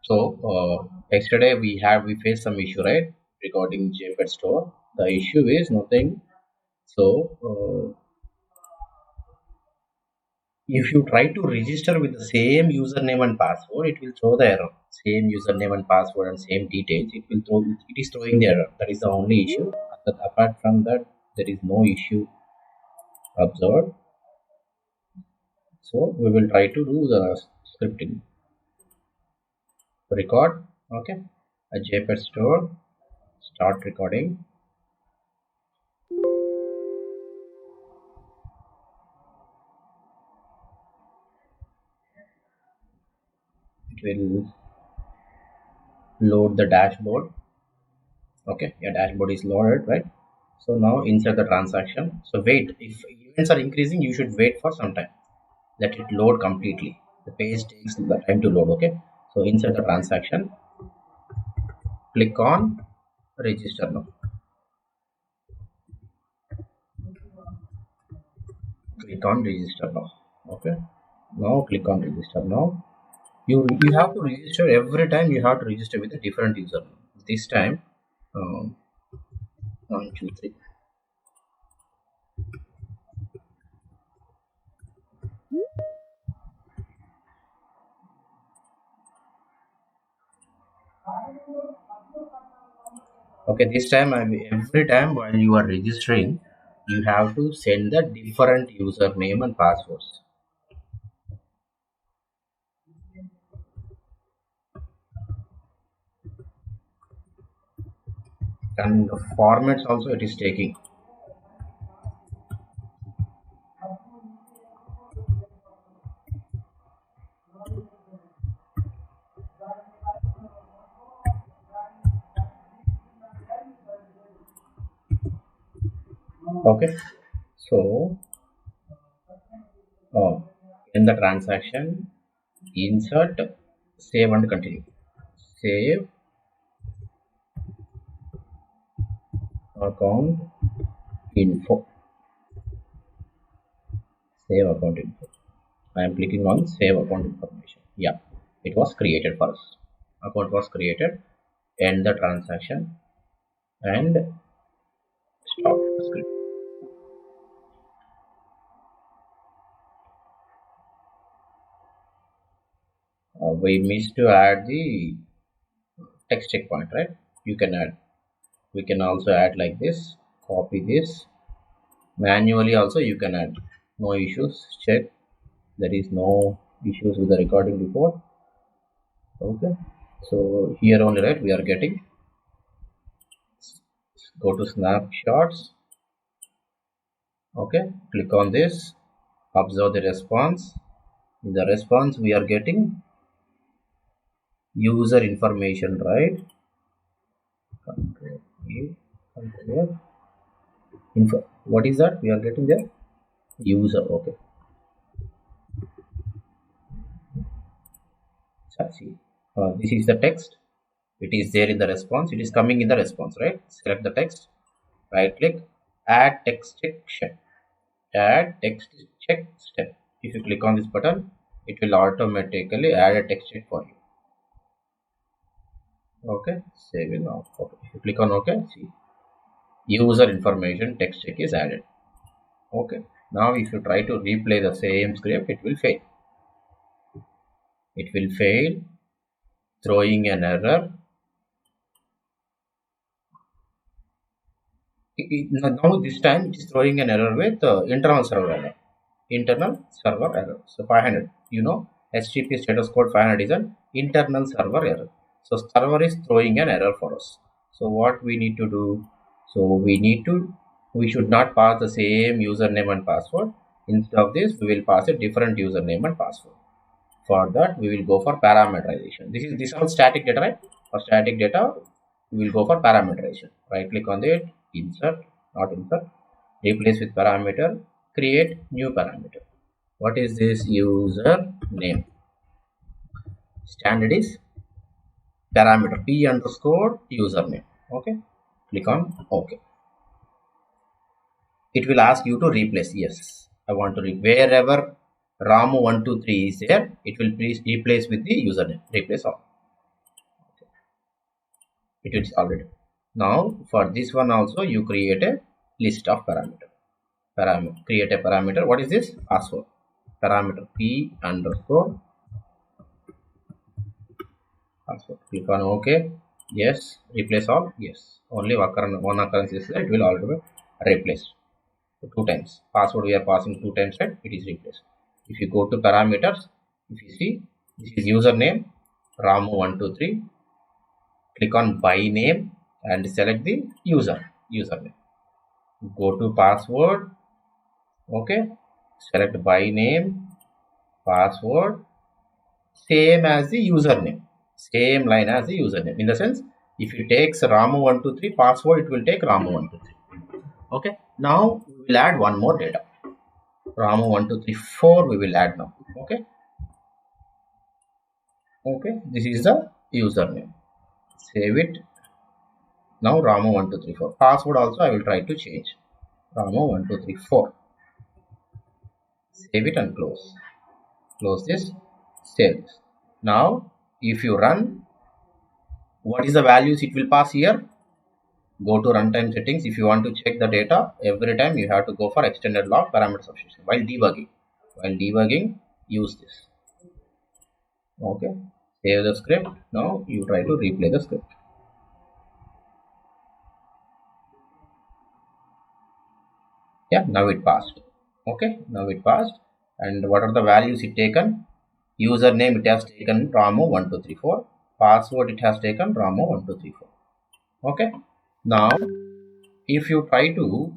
So yesterday we faced some issue, right, regarding JPEG store. The issue is nothing. So if you try to register with the same username and password, it will throw the error. Same username and password and same details, it will throw. It is throwing the error. That is the only issue. But apart from that, there is no issue observed. So we will try to do the scripting. Record. Okay. A JPEG store. Start recording. It will load the dashboard. Okay, your dashboard is loaded, right? So now insert the transaction. So wait, if events are increasing, you should wait for some time. Let it load completely. The page takes the time to load. Okay, so insert the transaction. Click on register now. Click on register now. Okay, now click on register now. You have to register every time. You have to register with a different user. This time, 1 2 3. Okay, this time every time while you are registering, you have to send the different username and passwords. And the formats also it is taking. Okay, so in the transaction, insert, save and continue. Save account info. Save account info. I am clicking on save account information. Yeah, it was created for us. Account was created. End the transaction and stop the script. We missed to add the text checkpoint, right? You can add. We can also add like this. Copy this. Manually also you can add. No issues. Check. There is no issues with the recording report. Okay. So here only, right, we are getting. Go to snapshots. Okay. Click on this. Observe the response. In the response we are getting user information, right? Control A, Control F. Info. What is that we are getting there? User. Okay. See, this is the text. It is there in the response. It is coming in the response, right? Select the text. Right click. Add text check step. Add text check step. If you click on this button, it will automatically add a text check for you. Okay. Save it now. Okay. If you click on OK, see, user information text check is added. Okay. Now if you try to replay the same script, it will fail. It will fail, throwing an error. Now this time it is throwing an error with internal server error. Internal server error. So 500. You know, HTTP status code 500 is an internal server error. So server is throwing an error for us. So what we need to do? So we should not pass the same username and password. Instead of this, we will pass a different username and password. For that, we will go for parameterization. This is all static data, right? For static data, we will go for parameterization. Right click on it, insert, not insert, replace with parameter, create new parameter. What is this? User name. Standard is parameter p underscore username. Okay, click on OK. It will ask you to replace. Yes, I want to wherever Ramu123 is there, it will please replace with the username. Replace all. It is already. Now for this one also you create a list of parameter. Create a parameter. What is this? Password. Parameter p underscore password. Click on OK. Yes. Replace all. Yes. Only one occurrence is there. It will already replace. Two times. Password we are passing two times, right? It is replaced. If you go to parameters, if you see, this is username Ramu123. Click on by name and select the username. Go to password. Okay. Select by name, password, same as the username. Same line as the username. In the sense, if it takes Ramu123 password, it will take Ramu123. Okay. Now we will add one more data. Ramu1234 we will add now. Okay. Okay. This is the username. Save it. Now Ramu1234. Password also I will try to change. Ramu1234. Save it and close. Close this. Save this. Now if you run, what is the values it will pass here? Go to runtime settings. If you want to check the data, every time you have to go for extended log parameter substitution while debugging. While debugging, use this. Okay. Save the script. Now you try to replay the script. Yeah, now it passed. Okay, now it passed. And what are the values it taken? Username it has taken Ramu1234. Password it has taken Ramu1234. Okay. Now if you try to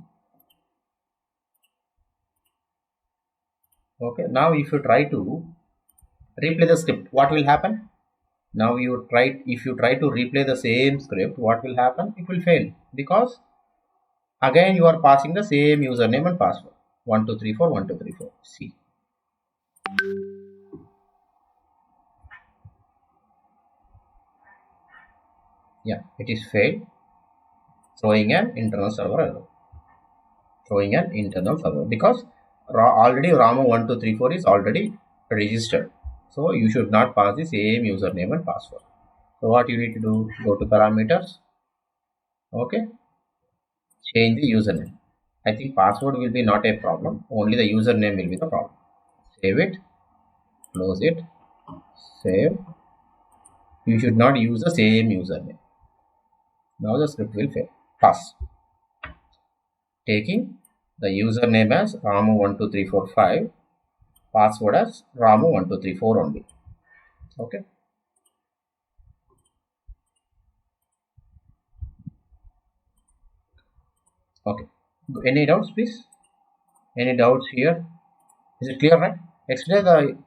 replay the script, what will happen? Now if you try to replay the same script, what will happen? It will fail because again you are passing the same username and password 1234. See. Yeah, it is failed, throwing an internal server error. Because already Ramu1234 is already registered. So you should not pass the same username and password. So what you need to do? Go to parameters. Okay. Change the username. I think password will be not a problem. Only the username will be the problem. Save it. Close it. Save. You should not use the same username. Now the script will fail. Pass. Taking the username as Ramu12345, password as Ramu1234 only. Okay. Okay. Any doubts, please? Any doubts here? Is it clear, right? Explain the.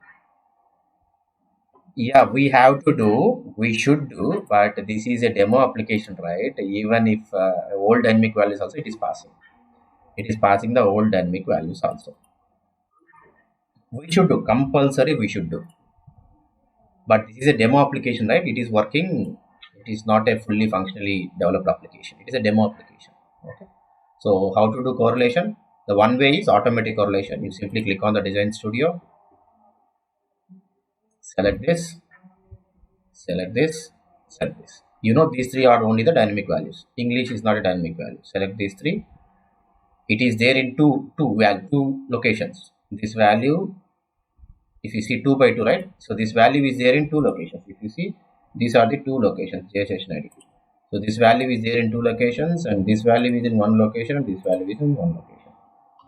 Yeah, we have to do. We should do, but this is a demo application, right? Even if old dynamic values also it is passing. It is passing the old dynamic values also. We should do compulsory. We should do. But this is a demo application, right? It is working. It is not a fully functionally developed application. It is a demo application. Okay. So how to do correlation? The one way is automatic correlation. You simply click on the Design Studio, select this, select this, select this. You know these three are only the dynamic values. English is not a dynamic value. Select these three. It is there in two locations. This value, if you see 2 by 2, right? So this value is there in two locations. If you see, these are the two locations, J session ID. So this value is there in two locations, and this value is in one location, and this value is in one location.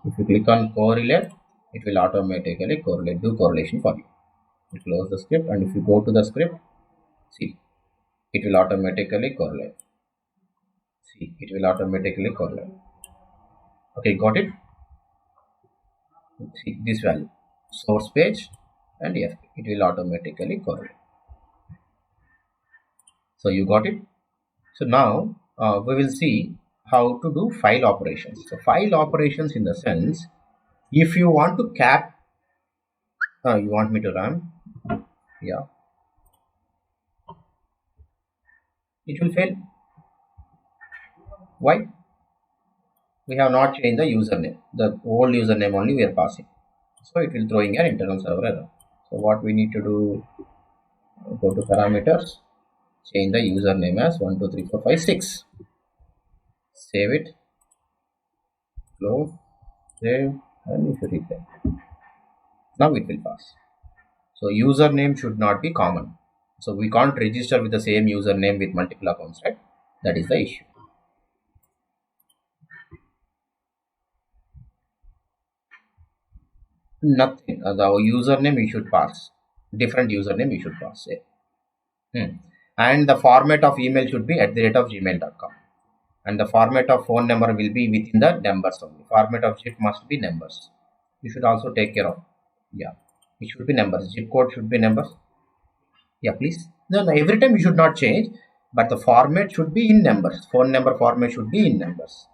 If you click on correlate, it will automatically do correlation for you. You close the script, and if you go to the script, see, it will automatically correlate. See, it will automatically correlate. Okay, got it? See this value, source page and FP, it will automatically correlate. So you got it? So now we will see how to do file operations. So file operations in the sense, if you want to you want me to run? Yeah. It will fail. Why? We have not changed the username. The old username only we are passing. So it will throwing an internal server error. So what we need to do, go to parameters, change the username as 1 2 3 4 5 6. Save it, close, save, and you should reply. Now it will pass. So username should not be common. So we can't register with the same username with multiple accounts, right? That is the issue. Nothing. The username you should pass. Different username you should pass. And the format of email should be @gmail.com. And the format of phone number will be within the numbers only. Format of zip must be numbers. You should also take care of. Yeah. It should be numbers. Zip code should be numbers. Yeah, please. No, every time you should not change, but the format should be in numbers. Phone number format should be in numbers.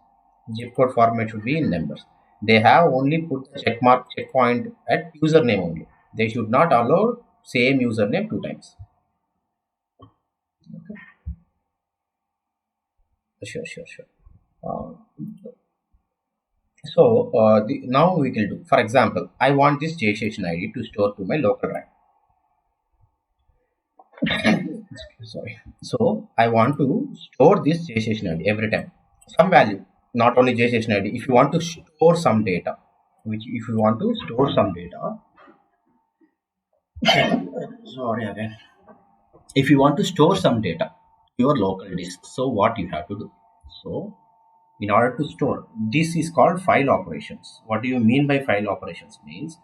Zip code format should be in numbers. They have only put the checkpoint at username only. They should not allow same username 2 times. Okay. Sure. Uh, now we will do. For example, I want this JSession ID to store to my local drive. Sorry. So I want to store this JSession ID every time. Some value, not only JSession ID. If you want to store some data, sorry again. If you want to store some data, your local disk. So what you have to do? So in order to store, this is called file operations. What do you mean by file operations? Means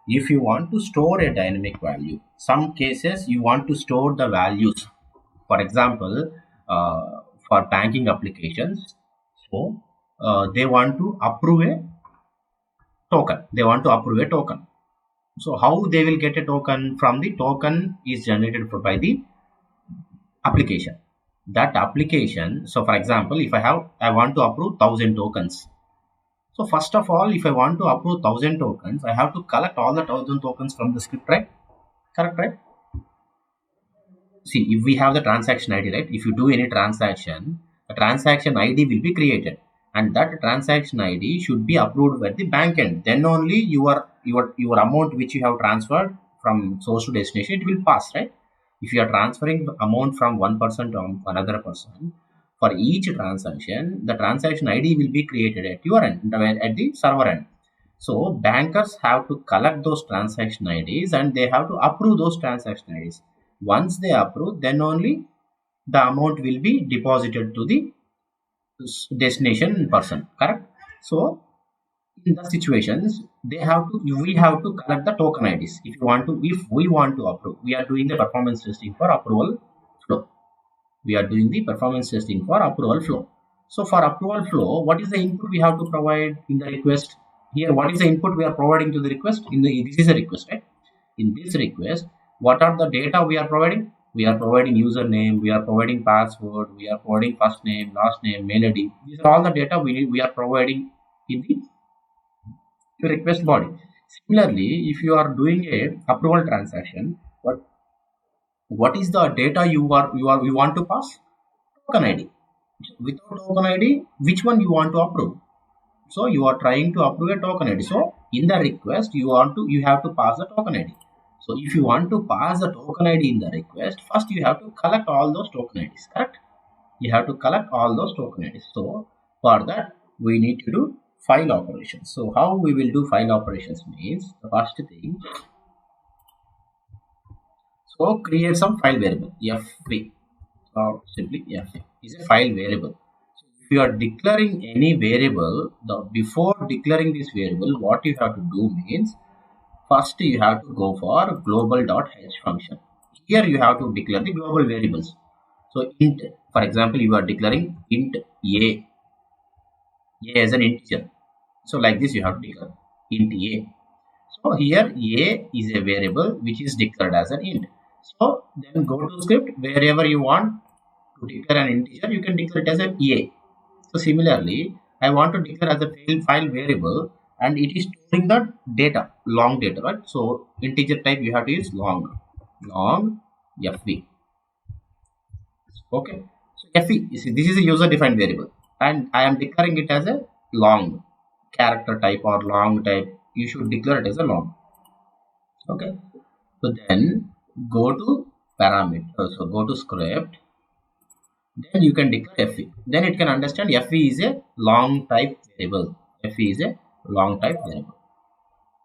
if you want to store a dynamic value, some cases you want to store the values. For example, for banking applications, so they want to approve a token. So how they will get a token? From the token is generated by the application. That application, so for example, if I want to approve 1000 tokens. So first of all, if I want to approve 1000 tokens, I have to collect all the 1000 tokens from the script, right? Correct, right? See, if we have the transaction ID, right? If you do any transaction, a transaction ID will be created, and that transaction ID should be approved at the bank end. Then only your amount which you have transferred from source to destination, it will pass, right? If you are transferring the amount from one person to another person, for each transaction, the transaction ID will be created at your end, at the server end. So bankers have to collect those transaction IDs and they have to approve those transaction IDs. Once they approve, then only the amount will be deposited to the destination person. Correct? So in the situations, we have to collect the token IDs. If we want to approve, we are doing the performance testing for approval flow. So for approval flow, what is the input we have to provide in the request? Here, what is the input we are providing to the request? This is a request, right? In this request, what are the data we are providing? We are providing username, we are providing password, we are providing first name, last name, mail ID. These are all the data we are providing in the request body. Similarly, if you are doing a approval transaction, what is the data you want to pass? Token ID. Without token ID, which one you want to approve? So you are trying to approve a token ID. So in the request, you have to pass the token ID. So if you want to pass the token ID in the request, first you have to collect all those token IDs, correct? You have to collect all those token IDs. So for that, we need to do file operations. So how we will do file operations means, the first thing, so create some file variable, fv, or simply fv is a file variable. So if you are declaring any variable, before declaring this variable, what you have to do means, first you have to go for global.h function. Here you have to declare the global variables. So int, for example, you are declaring int a as an integer. So like this you have to declare int a. So here a is a variable which is declared as an int. So then go to script, wherever you want to declare an integer, you can declare it as a a. So similarly, I want to declare as a file variable, and it is storing the data, long data, right? So integer type you have to use long fv. Okay, so fv, this is a user defined variable, and I am declaring it as a long character type or long type. You should declare it as a long. Okay, so then go to parameter, so go to script, then you can declare fe. Then it can understand fe is a long type variable. Fe is a long type variable.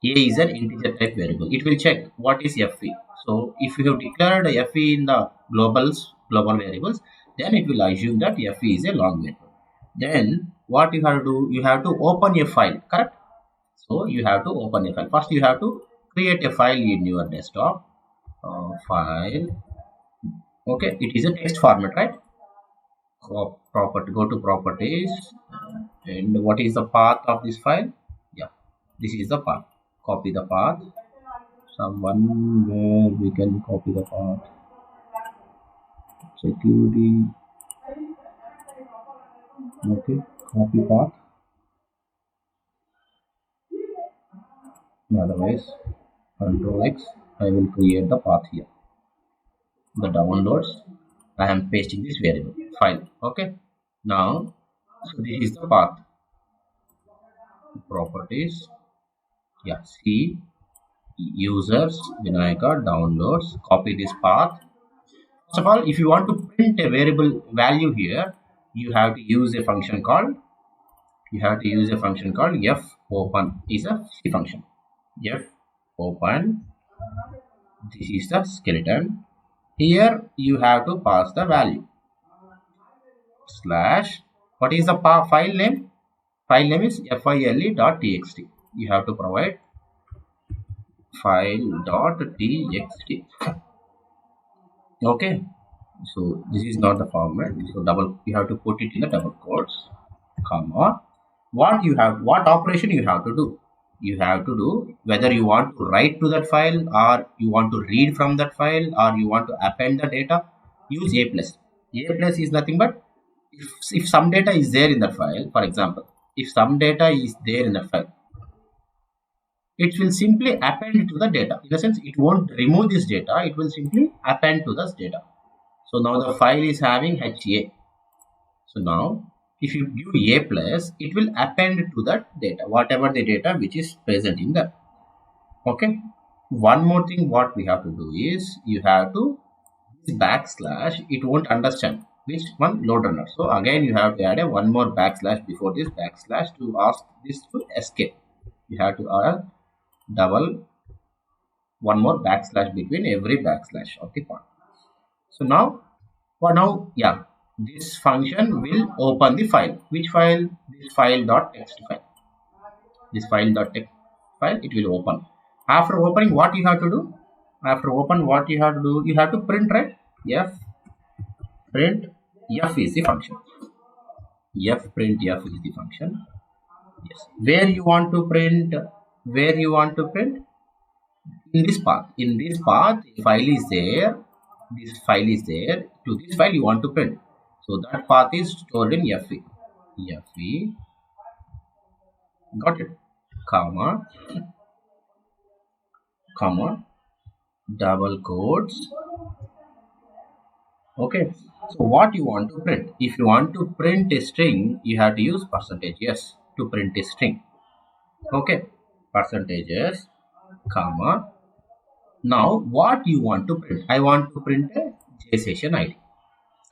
A is an integer type variable. It will check what is fe. So if you have declared fe in the global variables, then it will assume that fe is a long variable. Then what you have to do, you have to open a file, correct? So you have to open a file. First you have to create a file in your desktop. File. Okay, it is a text format, right? Property, go to properties, and what is the path of this file? Yeah, this is the path. Copy the path. Someone where we can copy the path. Security. Okay, copy path. Otherwise, Control X. I will create the path here. The downloads. I am pasting this variable file. Okay, now so this is the path. Properties. Yeah, see, users, Vinayaka, downloads, copy this path. First of all, if you want to print a variable value here, you have to use a function called fopen. Is a C function. Fopen. This is the skeleton. Here you have to pass the value. Slash. What is the file name? File name is file.txt. You have to provide file.txt. Okay, so this is not the format, so you have to put it in the double quotes, comma. What operation you have to do? You have to do whether you want to write to that file, or you want to read from that file, or you want to append the data. Use a plus. A plus is nothing but if some data is there in the file. For example, if some data is there in the file, it will simply append to the data. In a sense, it won't remove this data, it will simply append to this data. So now the file is having HA. So now if you give A plus, it will append to that data, whatever the data which is present in that. Okay, one more thing what we have to do is, you have to backslash, it won't understand which one load runner. So again you have to add a one more backslash before this backslash to ask this to escape. You have to add double one more backslash between every backslash of the part. So now yeah, this function will open the file. Which file? This file.txt file. This file.txt file, it will open. After opening, what you have to do? After open, what you have to do? You have to print, right? Print f is the function. Print f is the function. Yes. Where you want to print? In this path. In this path, file is there. This file is there. To this file you want to print. So that path is stored in fe. Got it? Comma, double quotes. Okay. So what you want to print? If you want to print a string, you have to use %s to print a string. Okay. %s, comma. Now what you want to print? I want to print a JSession ID.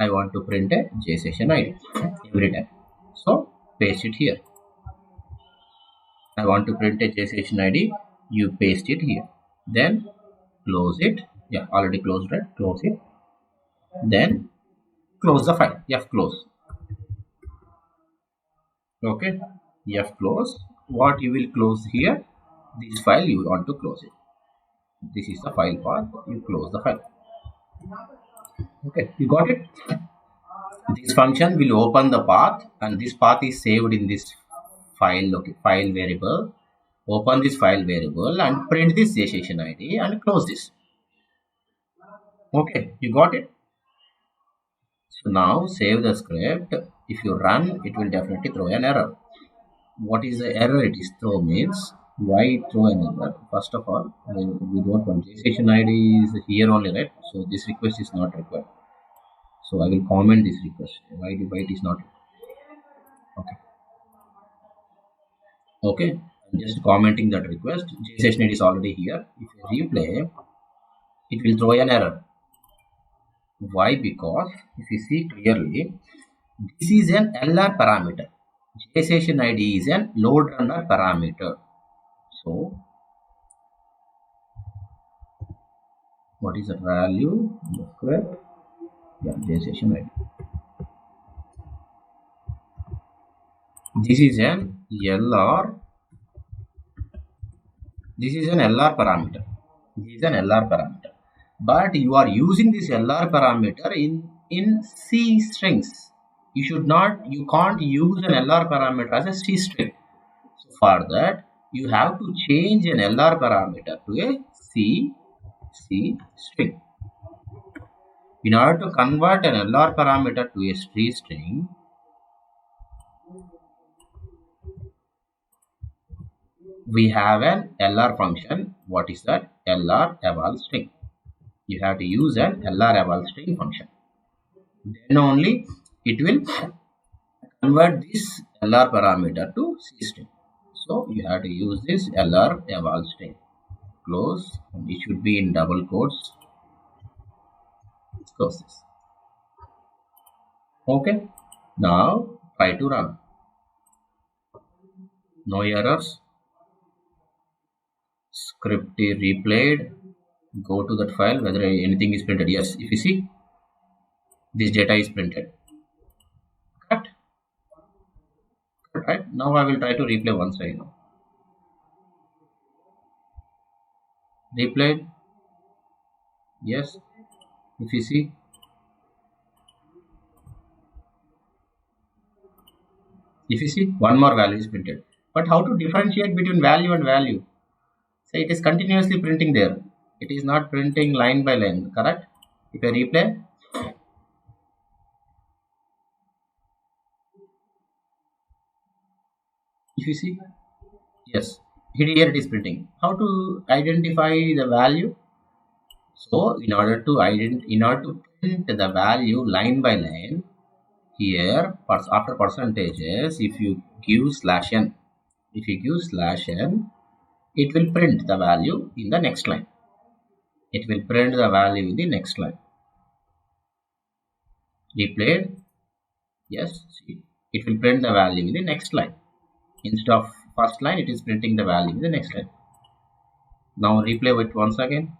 I want to print a JSession ID every time. So paste it here. I want to print a JSession ID. You paste it here. Then close it. Yeah, already closed, right? Close it. Then close the file. Close. Okay. Close. What you will close here? This file you want to close it. This is the file path. You close the file. Okay, you got it? This function will open the path, and this path is saved in this file. Okay, file variable. Open this file variable and print this JSession ID and close this. Okay, you got it? So now save the script. If you run, it will definitely throw an error. What is the error it is throw means? Why throw an error? First of all, we don't want JSession ID is here only, right? So this request is not required. So I will comment this request. Why it is not? Okay. I'm just commenting that request. JSession ID is already here. If you replay, it will throw an error. Why? Because if you see clearly, this is an LR parameter. JSession ID is an load runner parameter. So, what is the value? Correct? Yeah, JSession ID. This is an LR. This is an LR parameter. This is an LR parameter. But you are using this LR parameter in C strings. You can't use an LR parameter as a C string. So for that, you have to change an LR parameter to a C string. In order to convert an LR parameter to a C string, we have an LR function. What is that? LR eval string. You have to use an LR eval string function. Then only it will convert this LR parameter to C string. So you have to use this LR eval string. Close, and it should be in double quotes. Close this. Okay. Now try to run. No errors. Script is replayed. Go to that file whether anything is printed. Yes, if you see, this data is printed. Correct? Right? Now I will try to replay once I know. Replayed. Yes. If you see, one more value is printed. But how to differentiate between value and value? So it is continuously printing there. It is not printing line by line, correct? If I replay, if you see, yes, here it is printing. How to identify the value? So in order to print the value line by line, here after percentages, if you give /n, it will print the value in the next line. It will print the value in the next line. Replayed. Yes, see, it will print the value in the next line. Instead of first line, it is printing the value in the next line. Now replay it once again.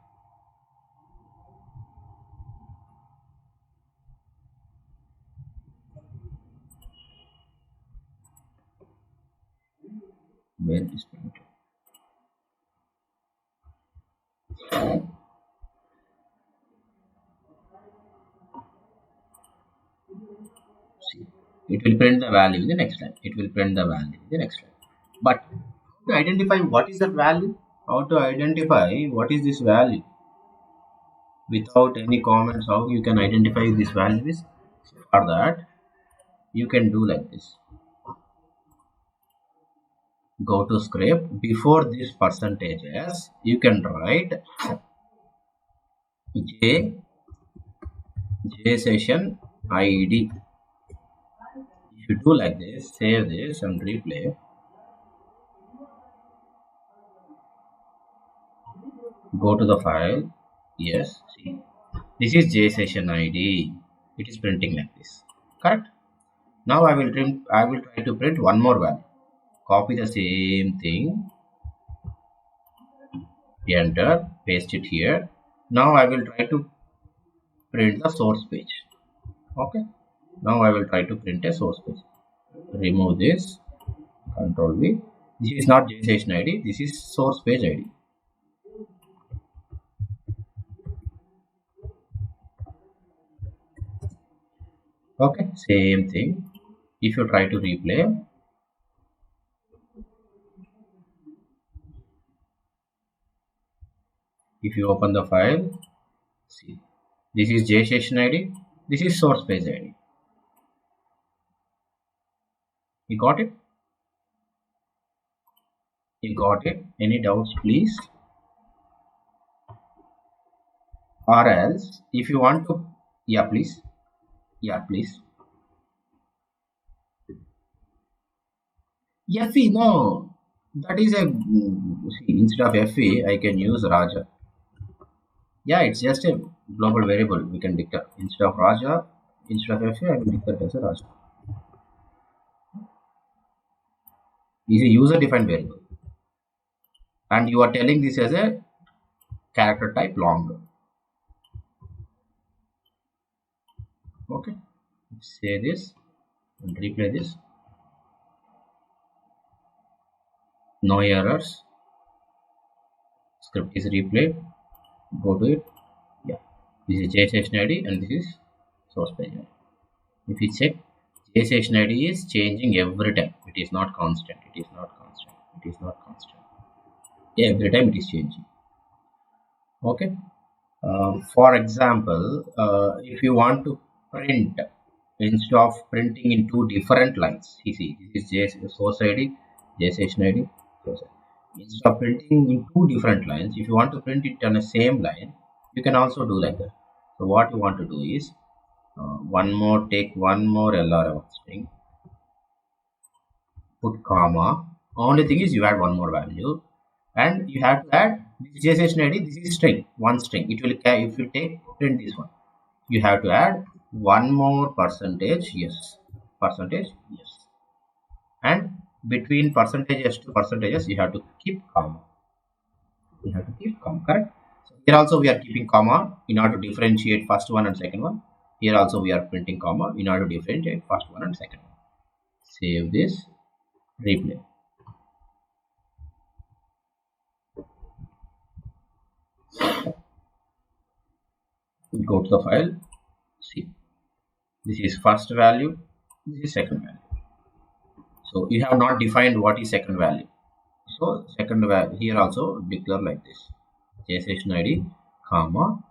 Where it is printed. See, it will print the value in the next line. It will print the value in the next line. But how to identify what is that value? How to identify what is this value? Without any comments, how you can identify this value is? For that, you can do like this. Go to script. Before this percentages, you can write J session ID. If you do like this, save this and replay. Go to the file. Yes, see, this is J session ID. It is printing like this. Correct? Now I will try to print one more value. Copy the same thing. Enter. Paste it here. Now I will try to print the source page. Okay. Now I will try to print a source page. Remove this. Control V. This is not JSession ID. This is source page ID. Okay. Same thing. If you try to replay, if you open the file, see, this is JSession ID. This is source page ID. You got it? You got it? Any doubts, please? Or else, if you want to, yeah, please. Yeah, please. FE, no. That is a, see, instead of FE, I can use Raja. Yeah, it's just a global variable we can declare. Instead of Raja, instead of FA, I will declare it as a Raja. It's a user defined variable. And you are telling this as a character type long. Okay. Say this and replay this. No errors. Script is replayed. Go to it. Yeah. This is JSession ID and this is source page ID. If you check, JSession ID is changing every time. It is not constant. It is not constant. It is not constant. Every time it is changing. Okay. For example, if you want to print instead of printing in two different lines, you see this is source ID, JSession ID. Instead of printing in two different lines, if you want to print it on the same line, you can also do like that. So what you want to do is take one more LRM string, put comma. Only thing is you add one more value, and you have to add this JSession ID. This is string, one string. It will if you take print this one, you have to add one more percentage yes, and between percentages to percentages you have to keep comma. You have to keep comma, correct? So here also we are keeping comma in order to differentiate first one and second one. Here also we are printing comma in order to differentiate first one and second one. Save this, replay. Go to the file, see. This is first value, this is second value. So you have not defined what is second value. So second value here also declare like this. JSession ID, comma,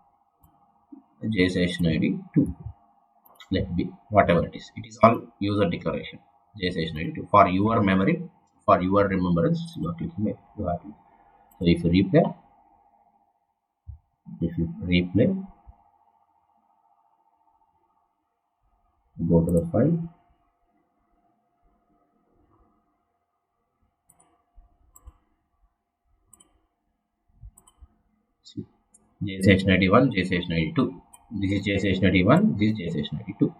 JSession ID 2. Let be whatever it is. It is all user declaration. JSession ID 2. For your memory, for your remembrance, you are clicking it. You have to. So if you replay, go to the file. See, JSession ID 1, JSession ID 2. This is JSession ID 1, this is JSession ID 2.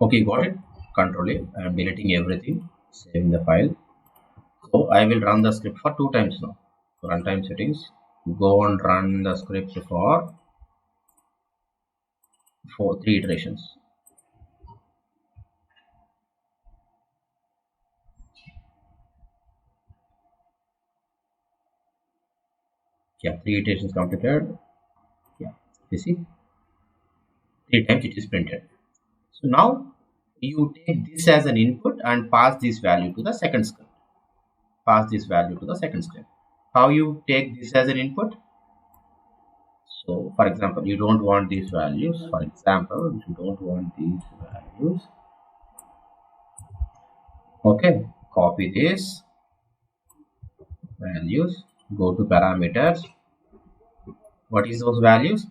Okay, got it. Control A. I am deleting everything, saving the file. So I will run the script for 2 times now. Runtime settings. Go and run the script for 3 iterations. Yeah, 3 iterations completed. Yeah, you see, 3 times it is printed. So now you take this as an input and pass this value to the second script. How you take this as an input? So for example, you don't want these values. Okay, copy this values, go to parameters. What is those values?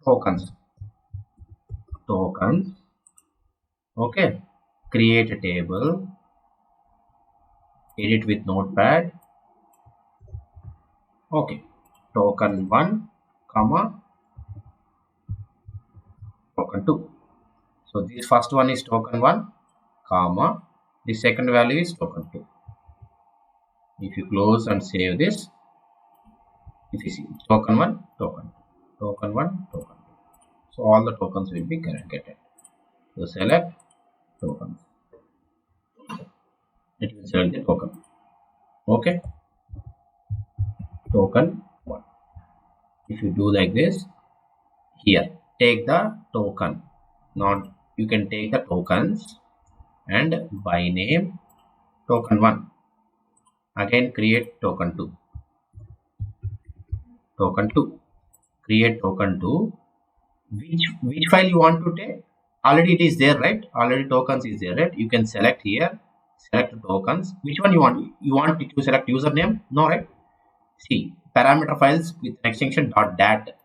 Tokens. Okay, create a table, edit with notepad. Okay, token 1 comma token 2. So this first one is token 1 comma the second value is token 2. If you close and save this, if you see token 1 token 1 token 2, so all the tokens will be getted. So select tokens, it will select the token. Okay, token 1. If you do like this, here take the token, not you can take the tokens and by name token 1, again create token 2, create token 2. Which file you want to take? Already it is there, right? Already tokens is there, right? You can select here, select tokens. Which one you want? You want to select username? No, right? See, parameter files with an extension .dat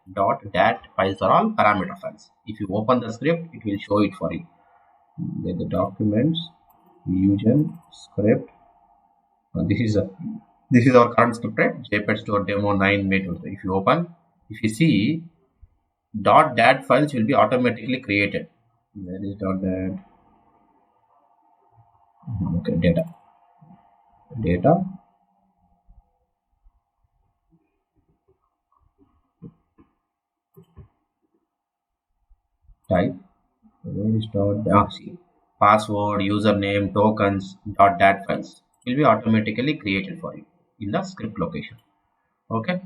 files are all parameter files. If you open the script, it will show it for you. Then the documents, Fusion script. This is a This is our current script, right? JPEG store demo 9 May 20. If you open, if you see, .dat files will be automatically created. Where is .dat? Okay, data. Type. Where is see. Password, username, tokens, .dat files will be automatically created for you in the script location. Okay.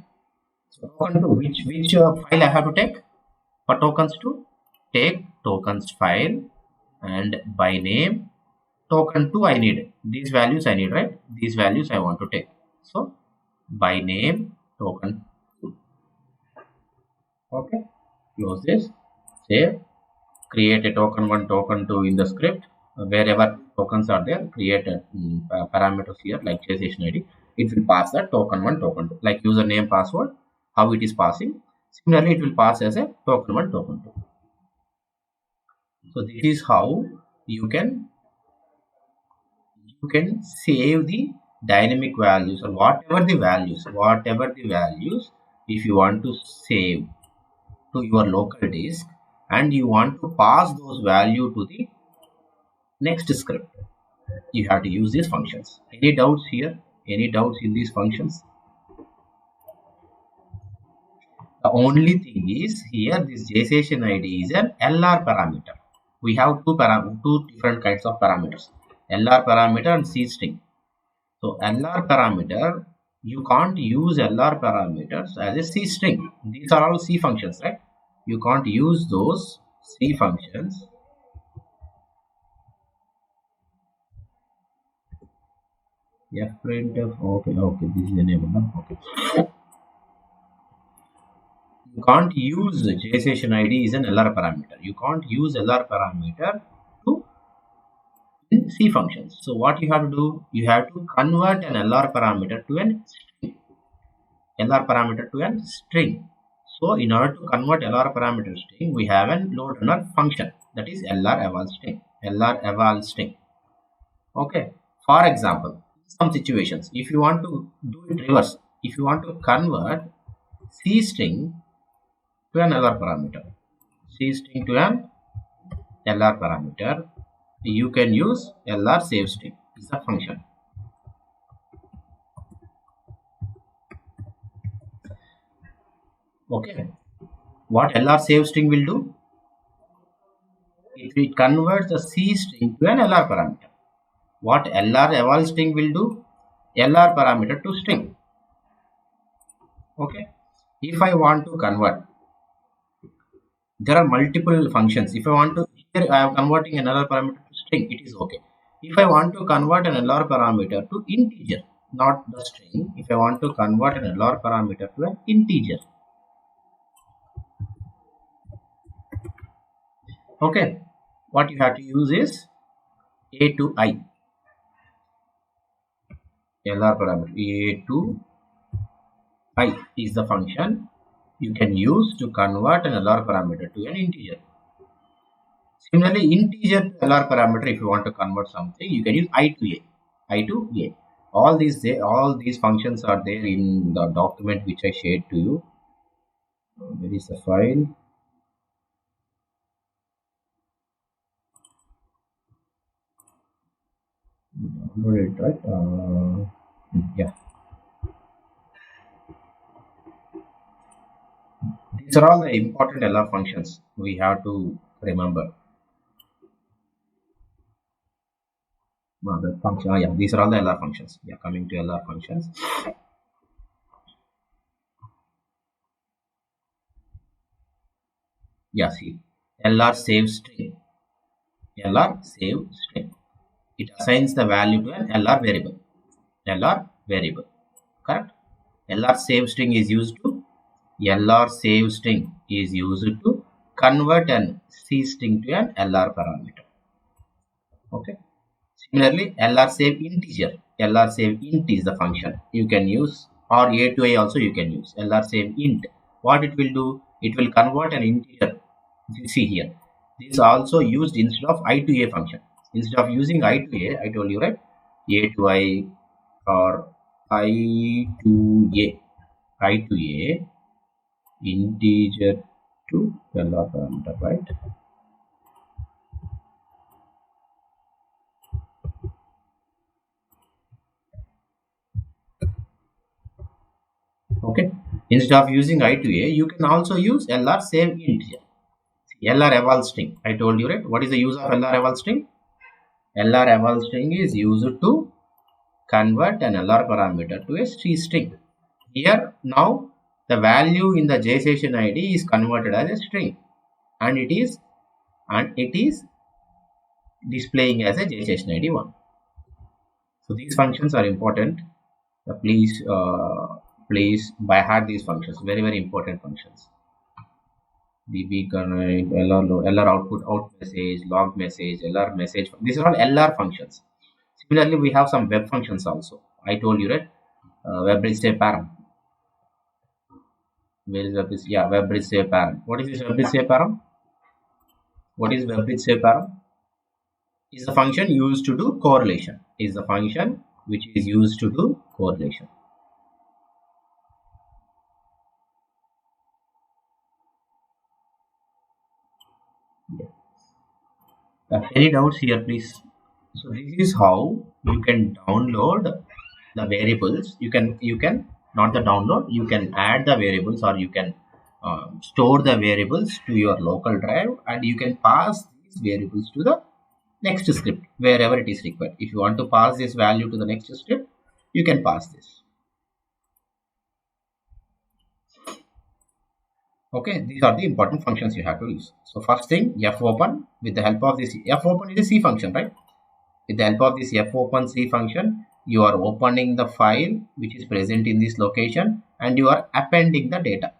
So token 2, which file I have to take? For tokens to take tokens file, and by name token 2 I need. These values I need, right? These values I want to take. So by name token 2. Okay. Close this. Save. Create a token 1, token 2 in the script. Wherever tokens are there, create a parameters here like session ID. It will pass the token 1, token 2, like username, password, how it is passing. Similarly, it will pass as a token 1, token 2. So this is how you can save the dynamic values, or whatever the values, if you want to save to your local disk and you want to pass those value to the next script, you have to use these functions. Any doubts here? Any doubts in these functions? The only thing is here, this JSession ID is an LR parameter. We have two different kinds of parameters, LR parameter and C string. So LR parameter, you can't use LR parameters as a C string. These are all C functions, right? You can't use those C functions. Fprintf, okay, this is enabled. Okay. You can't use JSession ID is an LR parameter. You can't use LR parameter to in C functions. So what you have to do, you have to convert an LR parameter to an string. LR parameter to a string. So in order to convert LR parameter string, we have a load runner function, that is LR eval string. LR eval string. Okay. For example, some situations, if you want to do it reverse, if you want to convert C string to an LR parameter, C string to an LR parameter, you can use LR save string. Is a function. Okay. What LR save string will do? It converts the C string to an LR parameter. What LR eval string will do? LR parameter to string. Okay. If I want to convert, there are multiple functions. If I want to, here I am converting an LR parameter to string, it is okay. If I want to convert an LR parameter to integer, not the string, if I want to convert an LR parameter to an integer, okay, what you have to use is A to I. LR parameter A to I is the function you can use to convert an LR parameter to an integer. Similarly, integer to LR parameter, if you want to convert something, you can use I to A. I to A. All these functions are there in the document which I shared to you. Where is the file? Download it, right? Yeah. These are all the important LR functions we have to remember. The function, yeah, these are all the LR functions. Yeah, coming to LR functions. Yeah, see, LR save string. LR save string. It assigns the value to an LR variable. LR variable, correct? LR save string is used to convert an C string to an LR parameter. Okay. Similarly, LR save integer. LR save int is the function you can use, or A to A also you can use. LR save int. What it will do? It will convert an integer. You see here. This is also used instead of I to A function. Instead of using I to A, I told you, right? A to I or I to A integer to LR parameter, right? Okay. Instead of using I to A, you can also use LR save integer. LR eval string. I told you, right? What is the use of LR eval string? LR eval string is used to convert an LR parameter to a C string. Here now the value in the JSession ID is converted as a string, and it is displaying as a JSession ID 1. So these functions are important. Please by heart these functions. Very important functions. DB connect, LR load, LR output, out message, log message, LR message. These are all LR functions. Similarly, we have some web functions also. I told you, right? WebBridge save param. Where is WebBridge? Yeah, WebBridge save param. What is this WebBridge save param? What is WebBridge save param? Is the function used to do correlation. Is the function which is used to do correlation. Any doubts here, please? So this is how you can download the variables. You can not the download. You can add the variables, or you can store the variables to your local drive, and you can pass these variables to the next script wherever it is required. If you want to pass this value to the next script, you can pass this. Okay, these are the important functions you have to use. So first thing, fopen. With the help of this fopen is a C function, right? With the help of this fopen C function, you are opening the file which is present in this location, and you are appending the data,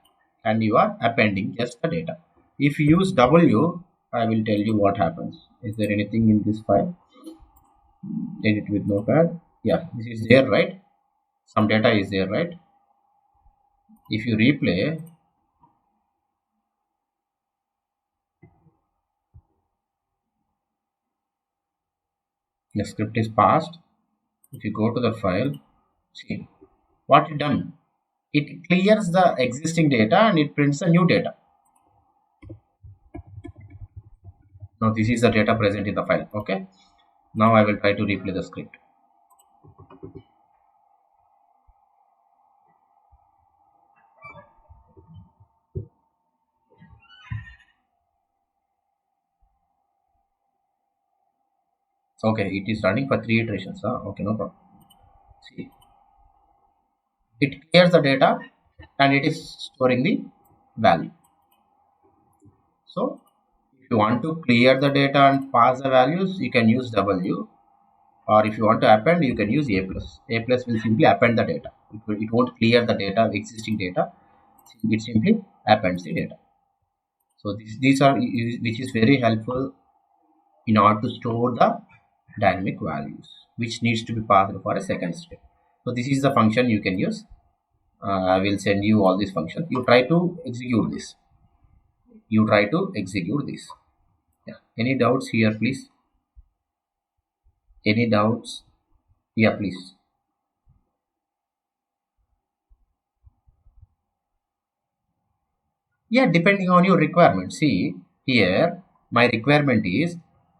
and you are appending just the data. If you use W, I will tell you what happens. Is there anything in this file? Edit with notepad. Yeah, this is there, right? Some data is there, right? If you replay, the script is passed. If you go to the file, see what it done. It clears the existing data and it prints the new data. Now this is the data present in the file. Okay. Now I will try to replay the script. Okay, it is running for 3 iterations. Okay, no problem. See, it clears the data and it is storing the value. So if you want to clear the data and pass the values, you can use W, or if you want to append, you can use A plus. A plus will simply append the data. It won't clear the data, existing data. It simply appends the data. So these are which is very helpful in order to store the dynamic values, which needs to be passed for a second step. So this is the function you can use. I will send you all these functions. You try to execute this. Yeah. Any doubts here, please? Any doubts? Yeah, please. Yeah, depending on your requirement. See, here my requirement is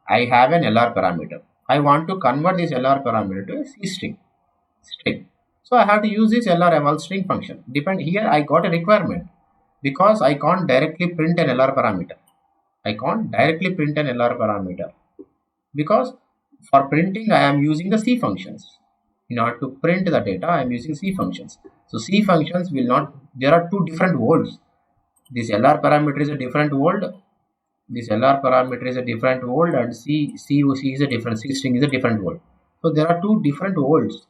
I have an LR parameter. I want to convert this LR parameter to a C string. So I have to use this LR eval string function. Here I got a requirement because I can't directly print an LR parameter. Because for printing I am using the C functions. In order to print the data, I am using C functions. So C functions will not. There are two different worlds. This LR parameter is a different world. And C is a different. C string is a different world. So there are two different worlds.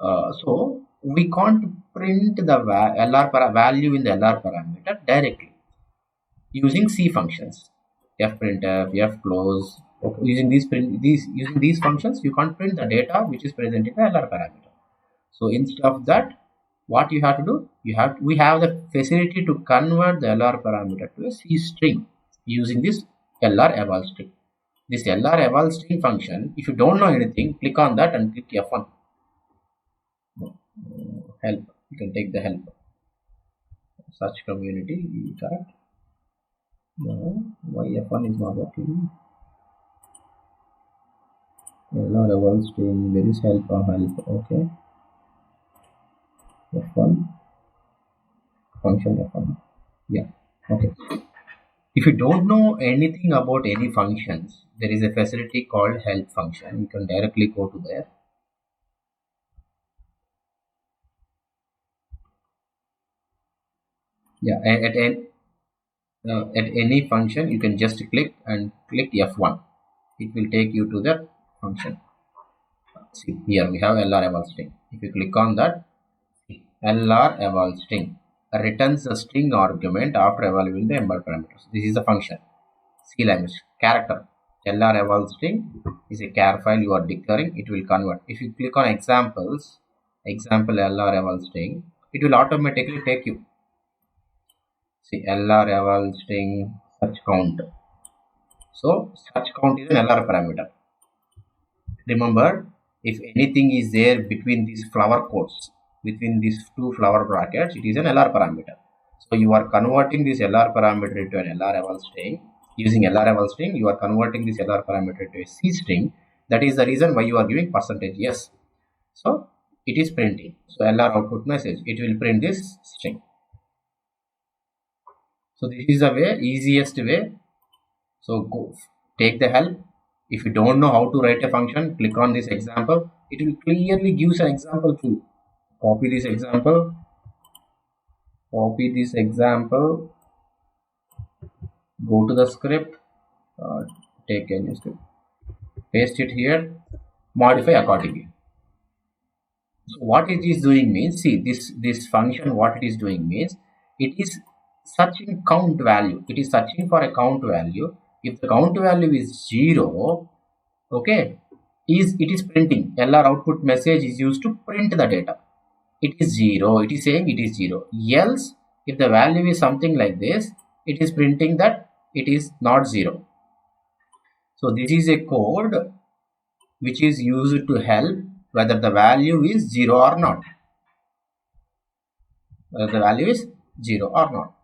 So we can't print the value in the LR parameter directly using C functions. Fprintf, fclose. Okay. Using these functions, you can't print the data which is present in the LR parameter. So instead of that, what you have to do, we have the facility to convert the LR parameter to a C string using this LR eval string. This LR eval string function, if you don't know anything, click on that and click F1. help. You can take the help. Search community, correct? No, why F1 is not working? Hello, level string. There is help or help. Okay. F1 function F1. Yeah. Okay. If you don't know anything about any functions, there is a facility called help function. You can directly go to there. Yeah, at any function, you can just click and click F1. It will take you to the function. See, here we have LR eval string. If you click on that, LR eval string returns a string argument after evaluating the embedded parameters. This is the function. C language character. LR eval string is a char file you are declaring. It will convert. If you click on examples, example LR eval string, it will automatically take you. See, LR eval string search count. So search count is an LR parameter. Remember, if anything is there between these flower quotes, between these two flower brackets, it is an LR parameter. So you are converting this LR parameter into an LR eval string. Using LR eval string, you are converting this LR parameter to a C string. That is the reason why you are giving percentage yes. So it is printing. So LR output message, it will print this string. So this is the way, easiest way. So go take the help. If you don't know how to write a function, click on this example. It will clearly give an example to you. Copy this example. Copy this example. Go to the script. Take a new script. Paste it here. Modify accordingly. So what it is doing means, see this function. What it is doing means, it is searching count value. It is searching for a count value. If the count value is 0, okay, it is printing. LR output message is used to print the data. It is 0. It is saying it is 0. Else, if the value is something like this, it is printing that it is not 0. So this is a code which is used to help whether the value is 0 or not. Whether the value is 0 or not.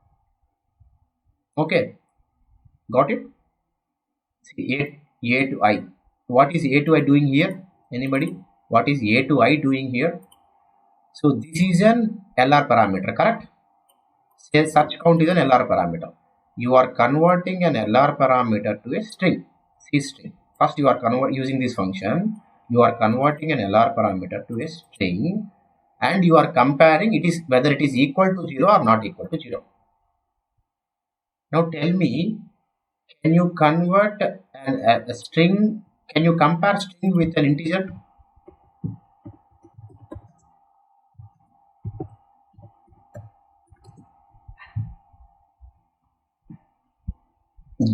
Okay, got it? See, A to I. What is A to I doing here? Anybody? What is A to I doing here? So this is an LR parameter, correct? Say search count is an LR parameter. You are converting an LR parameter to a string, C string. First, you are using this function. You are converting an LR parameter to a string, and you are comparing it is whether it is equal to 0 or not equal to 0. Now tell me, can you convert a string? Can you compare string with an integer?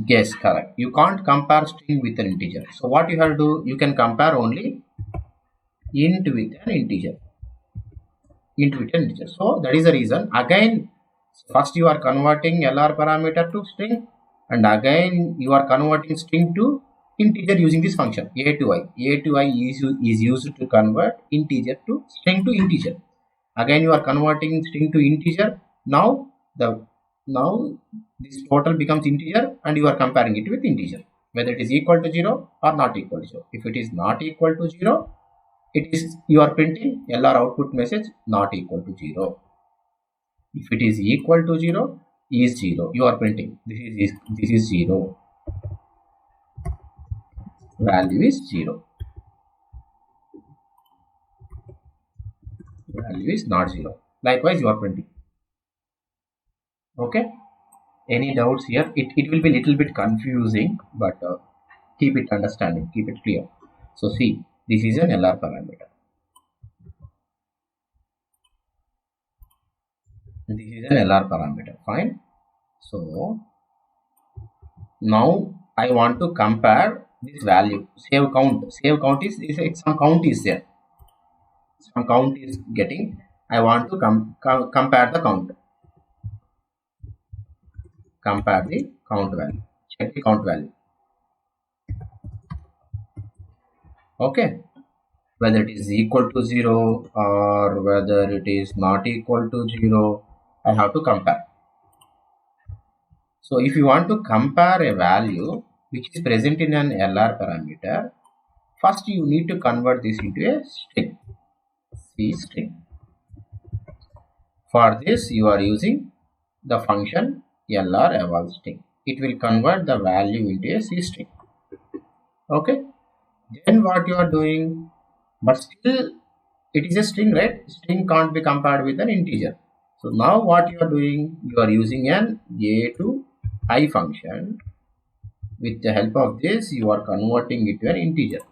Yes, correct. You can't compare string with an integer. So what you have to do, you can compare only int with an integer. Int with an integer. So that is the reason. Again, first you are converting LR parameter to string, and again you are converting string to integer using this function A to I. A to I is used to convert integer to string to integer. Again you are converting string to integer. Now this total becomes integer, and you are comparing it with integer, whether it is equal to 0 or not equal to 0. If it is not equal to 0, it is you are printing LR output message not equal to 0. If it is equal to 0, is 0. You are printing this is 0. Value is 0. Value is not 0. Likewise, you are printing. Okay. Any doubts here? It will be little bit confusing, but keep it understanding. Keep it clear. So see, this is an LR parameter. This is an LR parameter. Fine. So now I want to compare this value. Save count. Save count is some count is there. Some count is getting. I want to compare the count. Compare the count value. Check the count value. Okay. whether it is equal to 0 or whether it is not equal to 0. I have to compare. So if you want to compare a value which is present in an LR parameter, first you need to convert this into a string, C string. For this you are using the function LR eval string. It will convert the value into a C string. Okay, then what you are doing, but still it is a string, right? String can't be compared with an integer. So now what you are doing, you are using an a to I function. With the help of this you are converting it to an integer.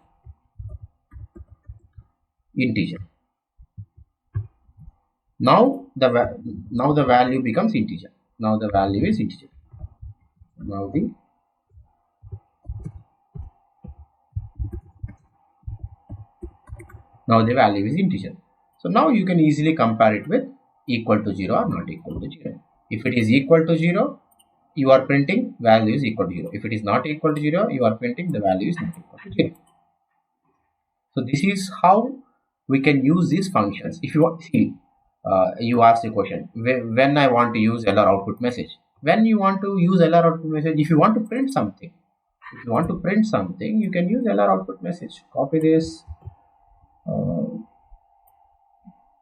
Now the value becomes integer. Now the value is integer. Now the value is integer. So now you can easily compare it with equal to 0 or not equal to 0. If it is equal to 0, you are printing value is equal to 0. If it is not equal to 0, you are printing the value is not equal to 0. So this is how we can use these functions. If you want, see, you asked a question, when I want to use LR output message. When you want to use LR output message, if you want to print something, you can use LR output message. Copy this,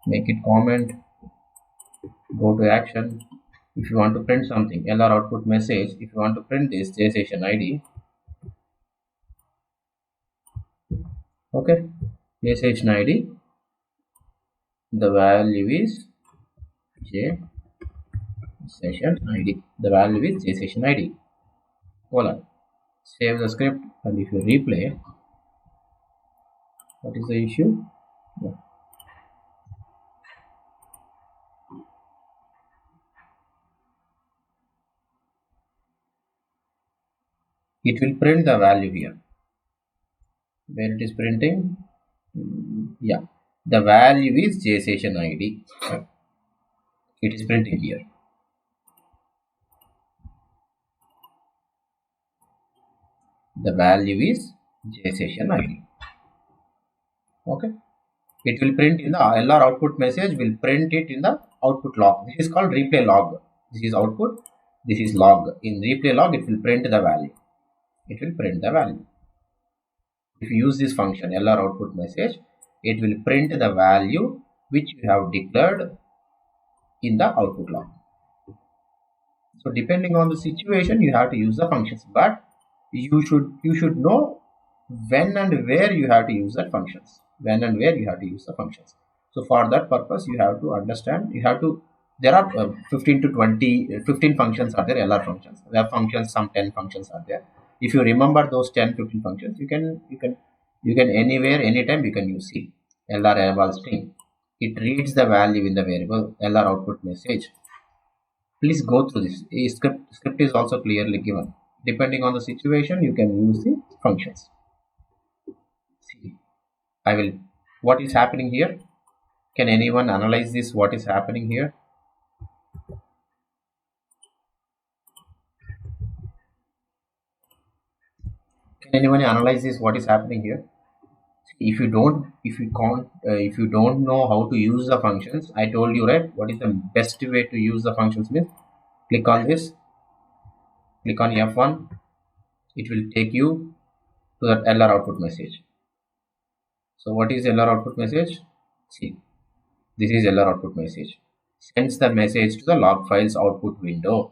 make it comment, go to action. If you want to print something, LR output message, if you want to print this J session ID, okay, J session ID, the value is J session ID, the value is J session ID. Voila, save the script, and if you replay, what is the issue? Yeah. It will print the value here. Where it is printing, yeah, the value is J session ID. It is printing here. The value is J session ID. Okay, it will print in the LR output message, will print it in the output log. This is called replay log. This is output, this is log. In replay log, it will print the value. If you use this function LR output message, it will print the value which you have declared in the output log. So depending on the situation, you have to use the functions, but you should know when and where you have to use the functions. So for that purpose, you have to understand. There are 15 to 20, 15 functions are there, LR functions. There are functions, some 10 functions are there. If you remember those 10, 15 functions, you can anywhere, anytime you can use C, LR eval string. It reads the value in the variable LR output message. Please go through this. A script is also clearly given. Depending on the situation, you can use the functions. See, what is happening here? Can anyone analyze this? What is happening here? Can anyone analyze this? What is happening here? If you don't know how to use the functions, I told you, right? What is the best way to use the functions? Means click on this, click on F1. It will take you to that LR output message. So what is LR output message? See, this is LR output message. Sends the message to the log files output window.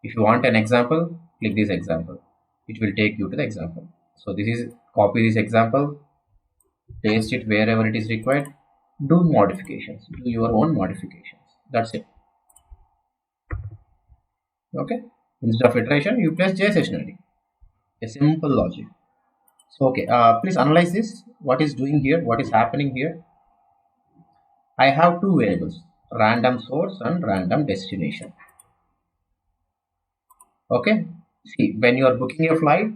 If you want an example, click this example. It will take you to the example. So this is, copy this example, paste it wherever it is required, do modifications, do your own modifications. That's it. Okay, instead of iteration, you place J session ID. A simple logic. So okay, please analyze this. What is doing here? What is happening here? I have two variables, random source and random destination. Okay, see, when you are booking a flight,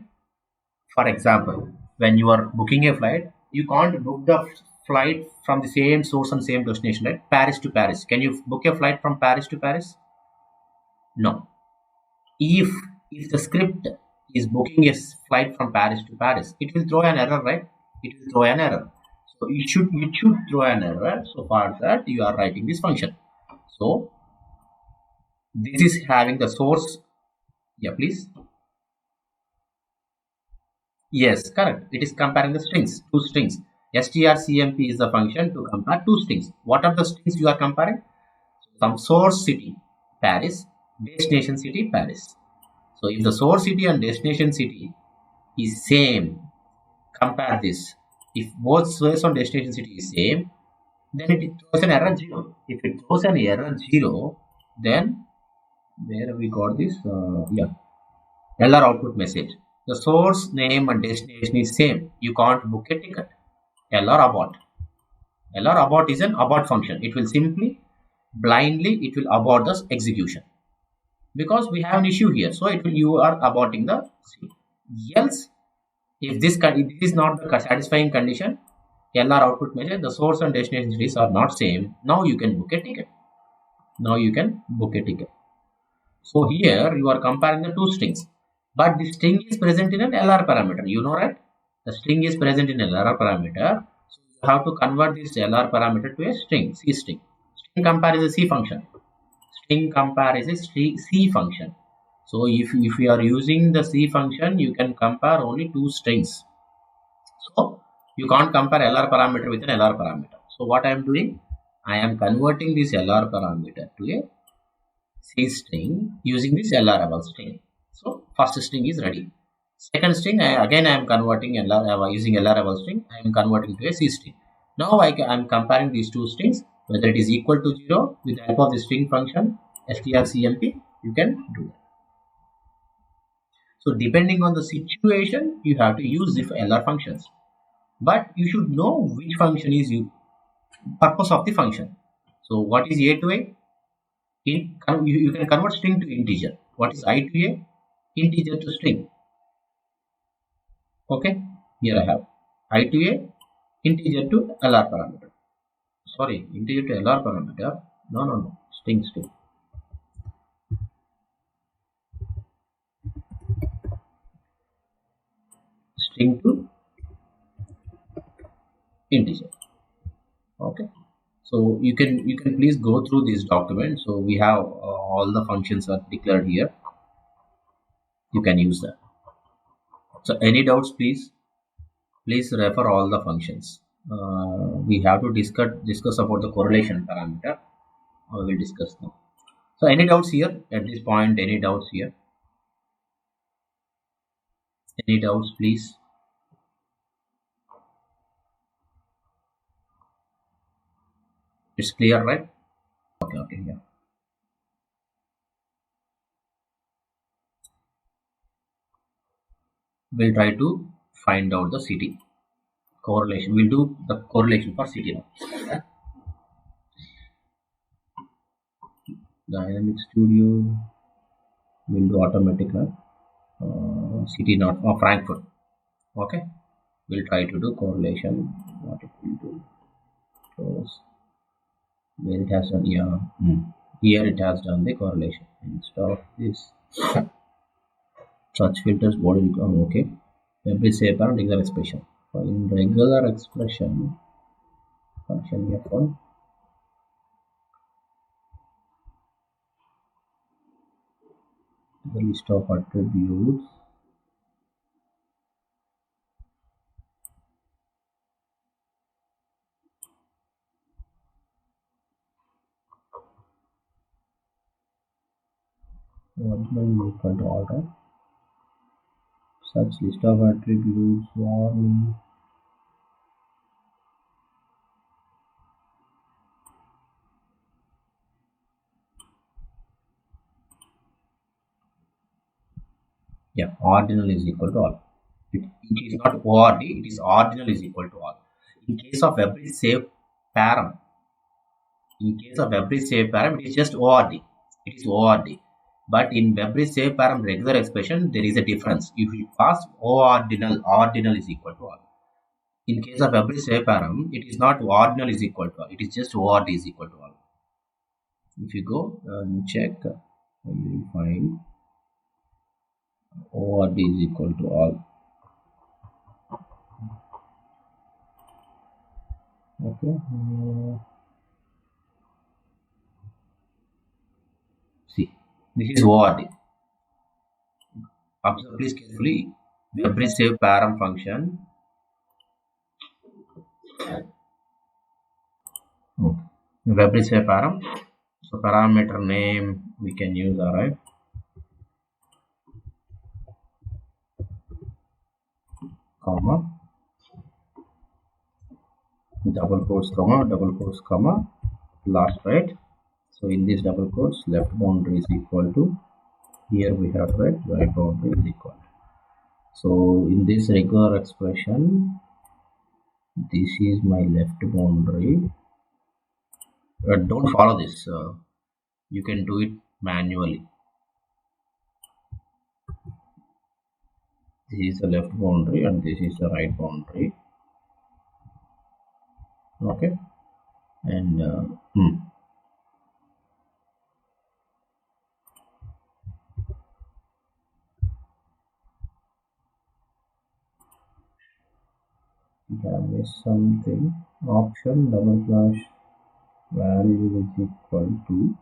for example, when you are booking a flight, you can't book the flight from the same source and same destination, right? Paris to Paris. Can you book a flight from Paris to Paris? No. If the script is booking a flight from Paris to Paris, it will throw an error, right? It will throw an error. So you should throw an error. So for that you are writing this function. So this is having the source. Yeah, please. Yes, correct. It is comparing the strings, two strings. strcmp is the function to compare two strings. What are the strings you are comparing? Some source city, Paris, destination city, Paris. So if the source city and destination city is same, compare this. If both source and destination city is same, then it throws an error 0. If it throws an error 0, then where we got this? Yeah, LR output message. The source name and destination is same. You can't book a ticket. LR abort. LR abort is an abort function. It will simply blindly it will abort the execution because we have an issue here. So it will you are aborting the C. Else, if if this is not the satisfying condition, LR output message, the source and destination cities are not same. Now you can book a ticket. Now you can book a ticket. So here you are comparing the two strings, but the string is present in an LR parameter. You know, right? The string is present in LR parameter. So you have to convert this LR parameter to a string, C string. String compare is a C function. String compare is a C function. So if you are using the C function, you can compare only two strings. So you can't compare LR parameter with an LR parameter. So what I am doing? I am converting this LR parameter to a C string using this LR string. So first string is ready. Second string, again I am converting LR using LR string. I am converting to a C string. Now I am comparing these two strings, whether it is equal to 0 with the help of the string function strcmp. You can do that. So depending on the situation, you have to use the LR functions. But you should know which function is purpose of the function. So what is a to a? You can convert string to integer. What is I to a? Integer to string. Okay, here I have I to a integer to LR parameter. Sorry, integer to LR parameter. No. String. String to integer. Okay. So you can please go through this document. So we have all the functions are declared here. You can use that. So any doubts, please refer all the functions. We have to discuss about the correlation parameter. We will discuss now. So any doubts here at this point? Any doubts here? Any doubts, please? It's clear, right? Okay, yeah. We'll try to find out the city correlation. We'll do the correlation for city now. Dynamic Studio will do automatic now. City not Frankfurt. Okay, we'll try to do correlation. What it will do? Close. Where it has done, yeah. Here it has done the correlation. Instead of this, such filters body. Okay. Every shape and regular expression. In regular expression, function F1. The list of attributes. Original equal to order. Such list of attributes warning. Yeah, ordinal is equal to all. It is not ORD, it is ordinal is equal to all. In case of every save param, it is just ORD. It is ORD. But in every save param regular expression, there is a difference. If you pass ordinal is equal to all. In case of every save param, it is not ordinal is equal to all. It is just ORD is equal to all. If you go and check, you will find ORD is equal to all. Okay. See, this is ORD. Observe please carefully. Every save param function. Every save param. So parameter name we can use array, comma, double quotes, comma, last, right? So in this double quotes, left boundary is equal to, here we have right boundary is equal. So in this regular expression, this is my left boundary. Don't follow this. You can do it manually. This is the left boundary and this is the right boundary. Okay, and there is something. Option double slash value is equal to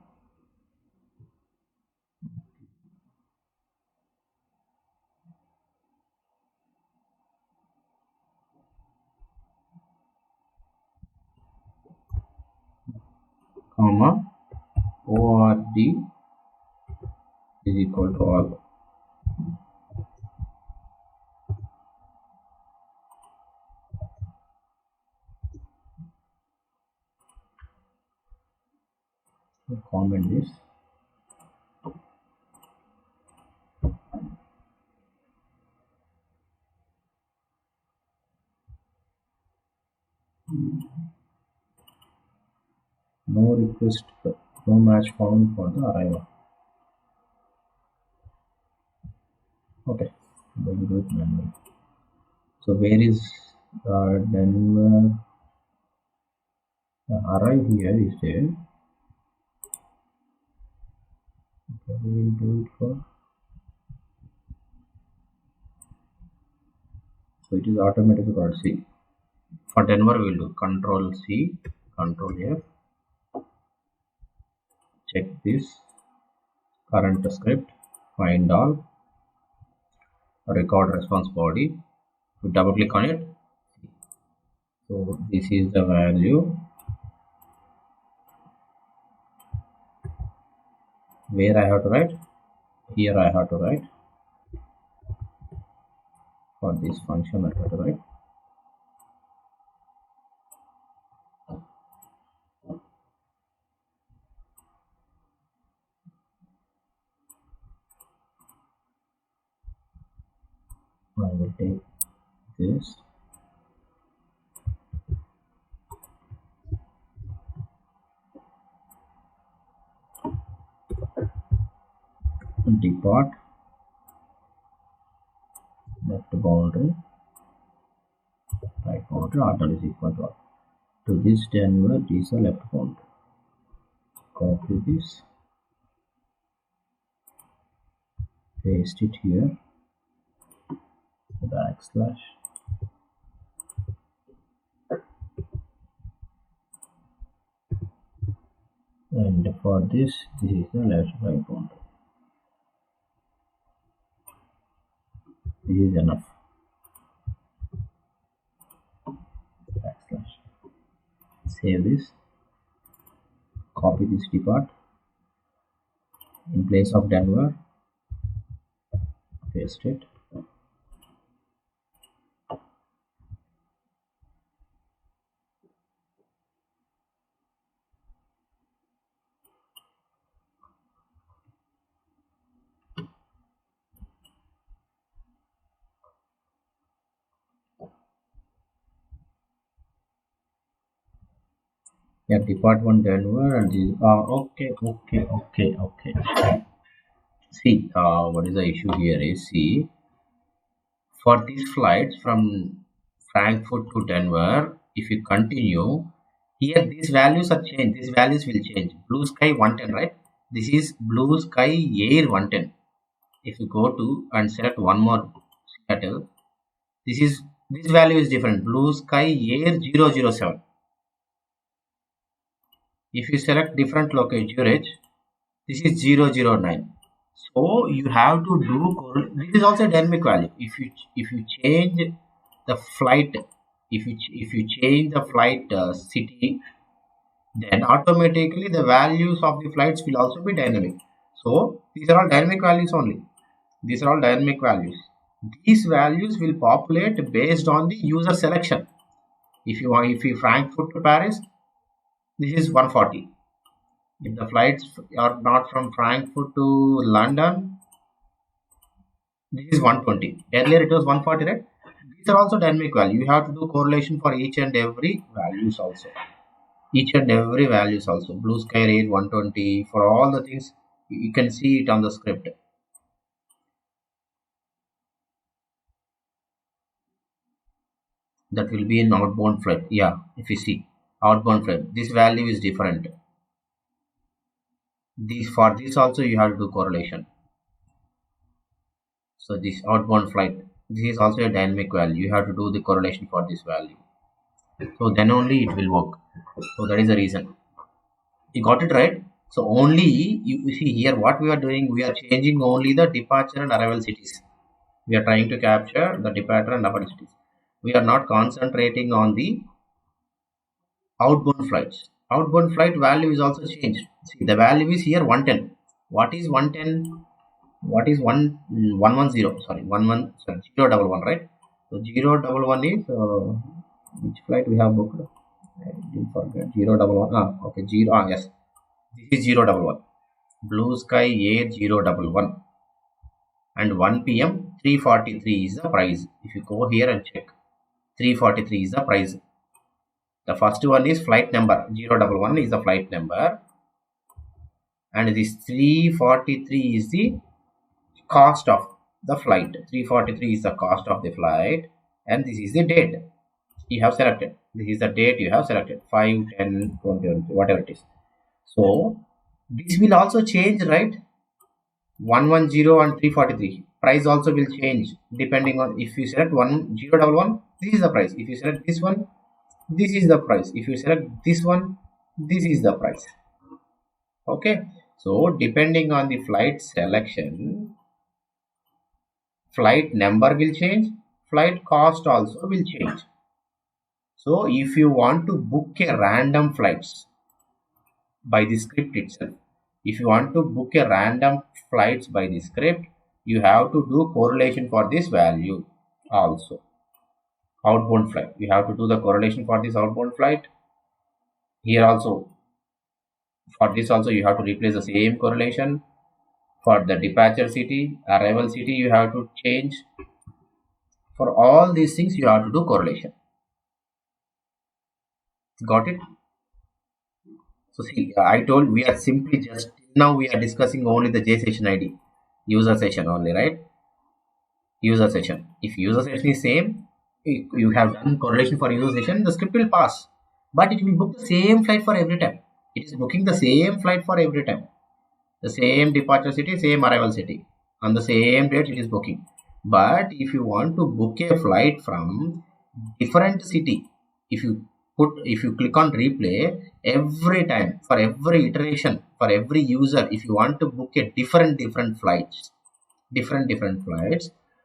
comma ord is equal to all. Comment this. No request, no match found for the arrival. Okay, we'll do it manually. So where is Denver? Arrive here is there. Okay, we will do it for. So it is automatically called C. For Denver, we will do Control C, Control F. Check this current script, find all, record response body. We double click on it. So this is the value where I have to write. Here I have to write. For this function I have to write. I will take this. Depart left boundary, right boundary, order is equal to this Denver is a left boundary. Copy this, paste it here, backslash, and for this is the left right boundary. This is enough. Backslash. Save this. Copy this depart. In place of Denver, paste it. Yeah, department Denver and this. Okay. See, what is the issue here is, see, for these flights from Frankfurt to Denver, if you continue, here these values are changed. These values will change. Blue sky 110, right? This is blue sky air 110. If you go to and select one more Seattle, this value is different. Blue sky air 007. If you select different location, Zurich, this is 009. So you have to do, this is also a dynamic value. If you change the flight, if you change the flight city, then automatically the values of the flights will also be dynamic. So these are all dynamic values only. These are all dynamic values. These values will populate based on the user selection. If you Frankfurt to Paris, this is 140. If the flights are not from Frankfurt to London, this is 120. Earlier it was 140, right? These are also dynamic value. You have to do correlation for each and every values also. Each and every values also. Blue Sky Air 120. For all the things, you can see it on the script. That will be in outbound flight. Yeah, if you see outbound flight, this value is different. For this also you have to do correlation. So this outbound flight, this is also a dynamic value. You have to do the correlation for this value. So then only it will work. So that is the reason. You got it right. So only you see here what we are doing. We are changing only the departure and arrival cities. We are trying to capture the departure and arrival cities. We are not concentrating on the outbound flights. Outbound flight value is also changed. See, the value is here 110. What is 110? What is 110? Sorry, 011, right? So 011 is which flight we have booked? I didn't forget 011. Okay, yes. This is 011. Blue Sky Air 011. And 1 p.m. 343 is the price. If you go here and check, 343 is the price. The first one is flight number. 011 is the flight number. And this 343 is the cost of the flight. 343 is the cost of the flight. And this is the date you have selected. This is the date you have selected. 5, 10, 20, whatever it is. So this will also change, right? 110 and 343. Price also will change depending on if you select 011, this is the price. If you select this one, this is the price. If you select this one, this is the price. Okay, so depending on the flight selection, flight number will change, flight cost also will change. So if you want to book a random flights by the script itself, if you want to book a random flights by the script, you have to do correlation for this value also. Outbound flight, you have to do the correlation for this outbound flight. Here also, for this also you have to replace the same correlation. For the departure city, arrival city, you have to change. For all these things you have to do correlation. Got it? So see, I told we are simply just now we are discussing only the J session ID, user session only, right? User session. If user session is same, you have done correlation for user session, the script will pass, but it will book the same flight for every time. It is booking the same flight for every time, the same departure city, same arrival city, on the same date it is booking. But if you want to book a flight from different city, if you click on replay, every time, for every iteration, for every user, if you want to book a different flights,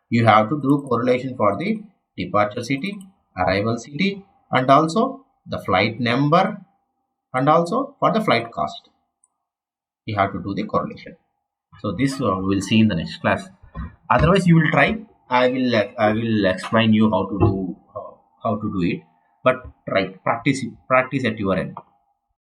you have to do correlation for the departure city, arrival city, and also the flight number, and also for the flight cost. You have to do the correlation. So this we will see in the next class. Otherwise, you will try. I will explain you how to do it. But try practice at your end.